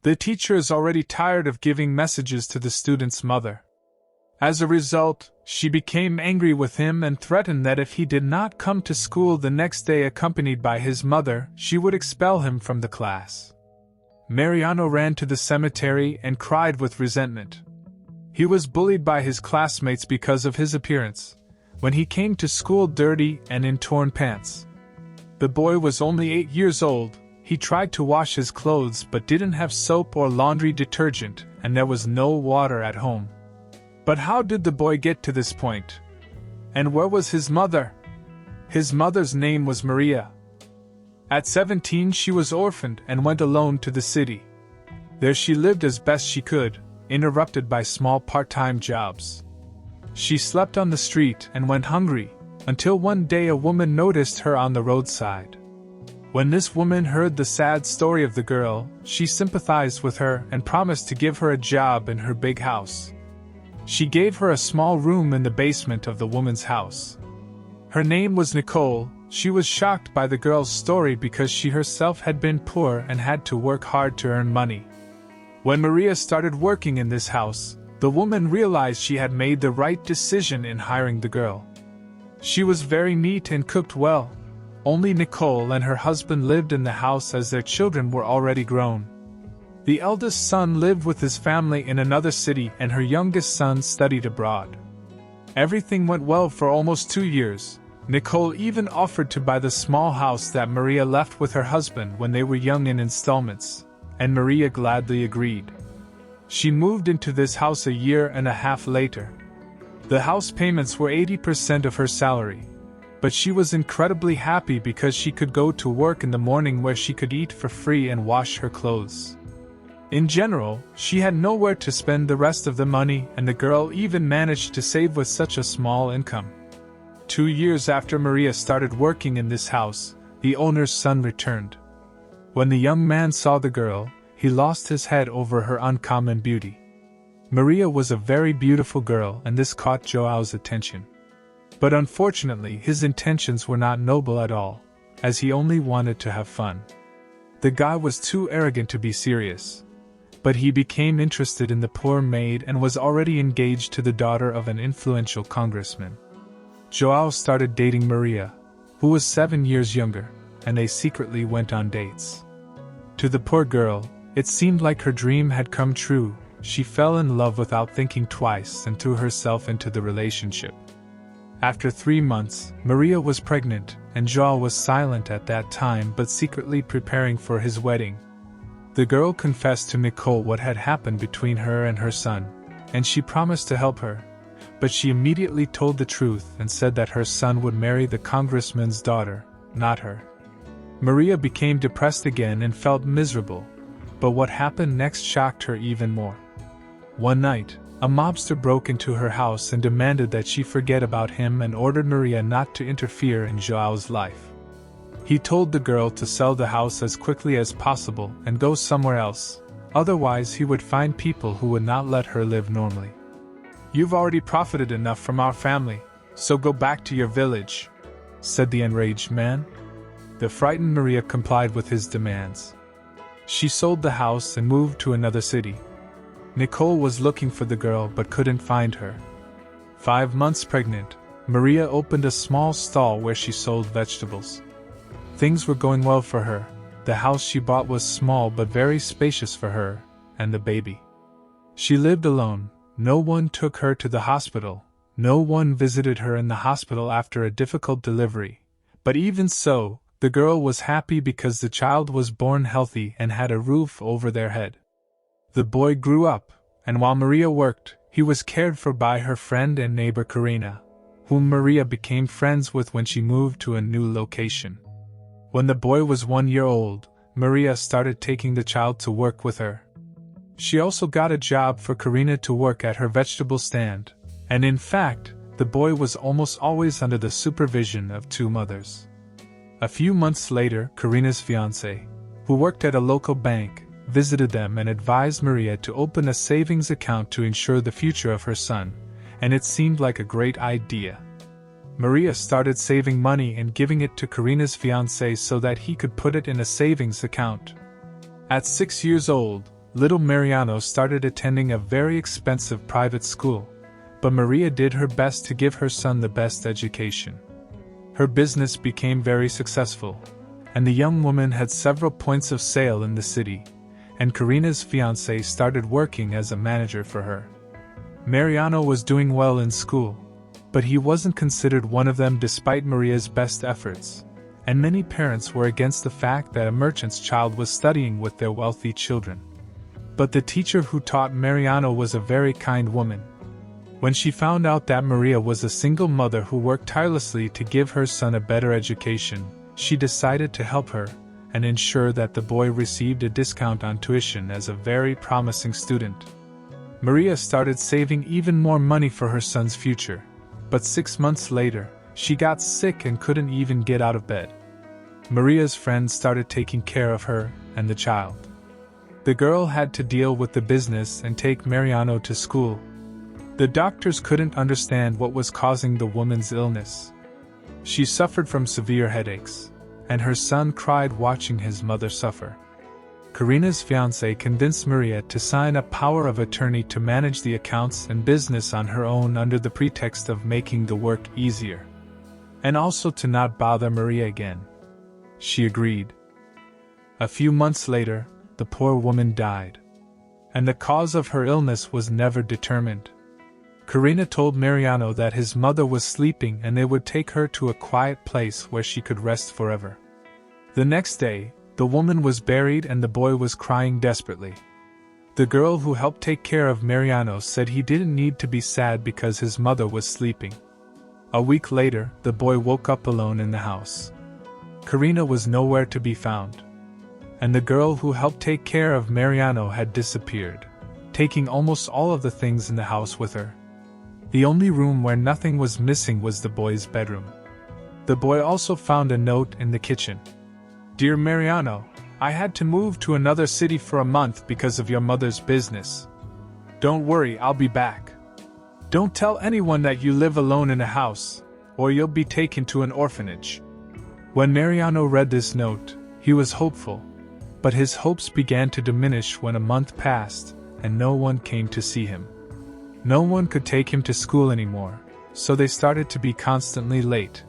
The teacher is already tired of giving messages to the student's mother. As a result, she became angry with him and threatened that if he did not come to school the next day accompanied by his mother, she would expel him from the class. Mariano ran to the cemetery and cried with resentment. He was bullied by his classmates because of his appearance, when he came to school dirty and in torn pants. The boy was only 8 years old. He tried to wash his clothes but didn't have soap or laundry detergent, and there was no water at home. But how did the boy get to this point? And where was his mother? His mother's name was Maria. At 17 she was orphaned and went alone to the city. There she lived as best she could, interrupted by small part-time jobs. She slept on the street and went hungry, until one day a woman noticed her on the roadside. When this woman heard the sad story of the girl, she sympathized with her and promised to give her a job in her big house. She gave her a small room in the basement of the woman's house. Her name was Nicole. She was shocked by the girl's story because she herself had been poor and had to work hard to earn money. When Maria started working in this house, the woman realized she had made the right decision in hiring the girl. She was very neat and cooked well. Only Nicole and her husband lived in the house as their children were already grown. The eldest son lived with his family in another city and her youngest son studied abroad. Everything went well for almost 2 years. Nicole even offered to buy the small house that Maria left with her husband when they were young in installments, and Maria gladly agreed. She moved into this house a year and a half later. The house payments were 80% of her salary, but she was incredibly happy because she could go to work in the morning where she could eat for free and wash her clothes. In general, she had nowhere to spend the rest of the money, and the girl even managed to save with such a small income. 2 years after Maria started working in this house, the owner's son returned. When the young man saw the girl, he lost his head over her uncommon beauty. Maria was a very beautiful girl, and this caught Joao's attention. But unfortunately, his intentions were not noble at all, as he only wanted to have fun. The guy was too arrogant to be serious. But he became interested in the poor maid and was already engaged to the daughter of an influential congressman. Joao started dating Maria, who was 7 years younger, and they secretly went on dates. To the poor girl, it seemed like her dream had come true. She fell in love without thinking twice and threw herself into the relationship. After 3 months, Maria was pregnant, and Joao was silent at that time but secretly preparing for his wedding. The girl confessed to Nicole what had happened between her and her son, and she promised to help her. But she immediately told the truth and said that her son would marry the congressman's daughter, not her. Maria became depressed again and felt miserable, but what happened next shocked her even more. One night, a mobster broke into her house and demanded that she forget about him and ordered Maria not to interfere in Joao's life. He told the girl to sell the house as quickly as possible and go somewhere else, otherwise he would find people who would not let her live normally. "You've already profited enough from our family, so go back to your village," said the enraged man. The frightened Maria complied with his demands. She sold the house and moved to another city. Nicole was looking for the girl but couldn't find her. 5 months pregnant, Maria opened a small stall where she sold vegetables. Things were going well for her. The house she bought was small but very spacious for her and the baby. She lived alone. No one took her to the hospital. No one visited her in the hospital after a difficult delivery. But even so, the girl was happy because the child was born healthy and had a roof over their head. The boy grew up, and while Maria worked, he was cared for by her friend and neighbor Karina, whom Maria became friends with when she moved to a new location. When the boy was 1 year old, Maria started taking the child to work with her. She also got a job for Karina to work at her vegetable stand, and in fact, the boy was almost always under the supervision of 2 mothers. A few months later, Karina's fiancé, who worked at a local bank, visited them and advised Maria to open a savings account to ensure the future of her son, and it seemed like a great idea. Maria started saving money and giving it to Karina's fiancé so that he could put it in a savings account. At 6 years old, little Mariano started attending a very expensive private school, but Maria did her best to give her son the best education. Her business became very successful, and the young woman had several points of sale in the city, and Karina's fiancé started working as a manager for her. Mariano was doing well in school, but he wasn't considered one of them despite Maria's best efforts, and many parents were against the fact that a merchant's child was studying with their wealthy children. But the teacher who taught Mariano was a very kind woman. When she found out that Maria was a single mother who worked tirelessly to give her son a better education, she decided to help her and ensure that the boy received a discount on tuition as a very promising student. Maria started saving even more money for her son's future, but 6 months later, she got sick and couldn't even get out of bed. Maria's friends started taking care of her and the child. The girl had to deal with the business and take Mariano to school. The doctors couldn't understand what was causing the woman's illness. She suffered from severe headaches, and her son cried watching his mother suffer. Karina's fiancé convinced Maria to sign a power of attorney to manage the accounts and business on her own under the pretext of making the work easier, and also to not bother Maria again. She agreed. A few months later, the poor woman died, and the cause of her illness was never determined. Karina told Mariano that his mother was sleeping and they would take her to a quiet place where she could rest forever. The next day, the woman was buried and the boy was crying desperately. The girl who helped take care of Mariano said he didn't need to be sad because his mother was sleeping. A week later, the boy woke up alone in the house. Karina was nowhere to be found, and the girl who helped take care of Mariano had disappeared, taking almost all of the things in the house with her. The only room where nothing was missing was the boy's bedroom. The boy also found a note in the kitchen. "Dear Mariano, I had to move to another city for a month because of your mother's business. Don't worry, I'll be back. Don't tell anyone that you live alone in a house, or you'll be taken to an orphanage." When Mariano read this note, he was hopeful, but his hopes began to diminish when a month passed and no one came to see him. No one could take him to school anymore, so they started to be constantly late,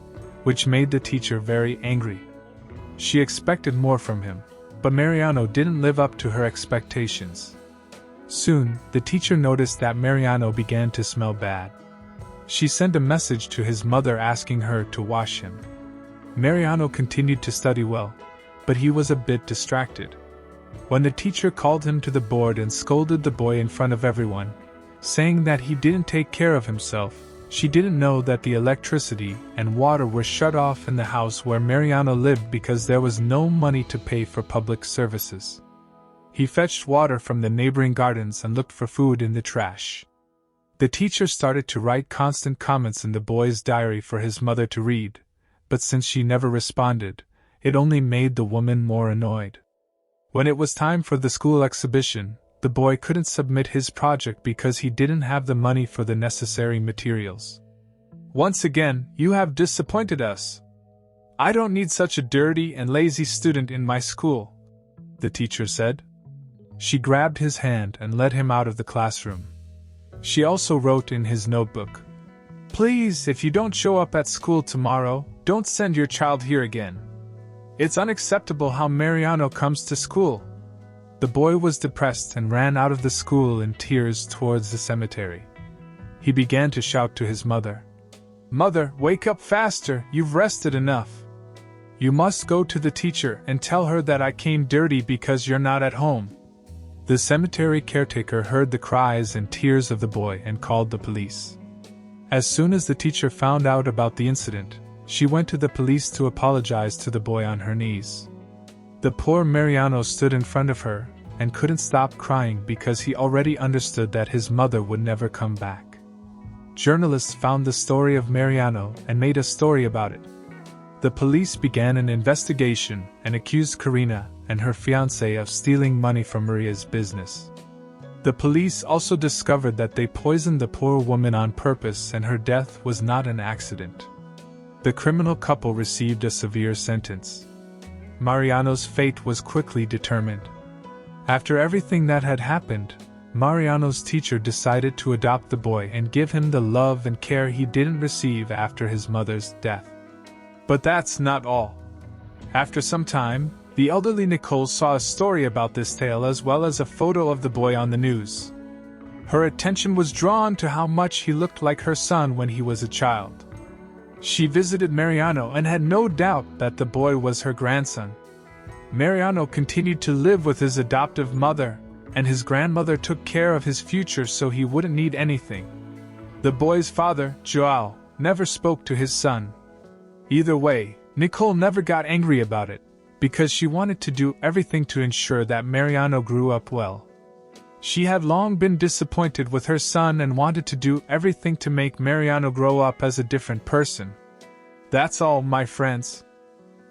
which made the teacher very angry. She expected more from him, but Mariano didn't live up to her expectations. Soon, the teacher noticed that Mariano began to smell bad. She sent a message to his mother asking her to wash him. Mariano continued to study well, but he was a bit distracted. When the teacher called him to the board and scolded the boy in front of everyone, saying that he didn't take care of himself, she didn't know that the electricity and water were shut off in the house where Mariano lived because there was no money to pay for public services. He fetched water from the neighboring gardens and looked for food in the trash. The teacher started to write constant comments in the boy's diary for his mother to read, but since she never responded, it only made the woman more annoyed. When it was time for the school exhibition, the boy couldn't submit his project because he didn't have the money for the necessary materials. "Once again, you have disappointed us. I don't need such a dirty and lazy student in my school," the teacher said. She grabbed his hand and led him out of the classroom. She also wrote in his notebook, "Please, if you don't show up at school tomorrow, don't send your child here again. It's unacceptable how Mariano comes to school." The boy was depressed and ran out of the school in tears towards the cemetery. He began to shout to his mother, "Mother, wake up faster, you've rested enough. You must go to the teacher and tell her that I came dirty because you're not at home." The cemetery caretaker heard the cries and tears of the boy and called the police. As soon as the teacher found out about the incident, she went to the police to apologize to the boy on her knees. The poor Mariano stood in front of her and couldn't stop crying because he already understood that his mother would never come back. Journalists found the story of Mariano and made a story about it. The police began an investigation and accused Karina and her fiancé of stealing money from Maria's business. The police also discovered that they poisoned the poor woman on purpose and her death was not an accident. The criminal couple received a severe sentence. Mariano's fate was quickly determined. After everything that had happened, Mariano's teacher decided to adopt the boy and give him the love and care he didn't receive after his mother's death. But that's not all. After some time, the elderly Nicole saw a story about this tale as well as a photo of the boy on the news. Her attention was drawn to how much he looked like her son when he was a child. She visited Mariano and had no doubt that the boy was her grandson. Mariano continued to live with his adoptive mother, and his grandmother took care of his future so he wouldn't need anything. The boy's father, Joao, never spoke to his son. Either way, Nicole never got angry about it, because she wanted to do everything to ensure that Mariano grew up well. She had long been disappointed with her son and wanted to do everything to make Mariano grow up as a different person. That's all, my friends.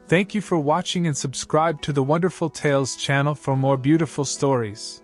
Thank you for watching and subscribe to the Wonderful Tales channel for more beautiful stories.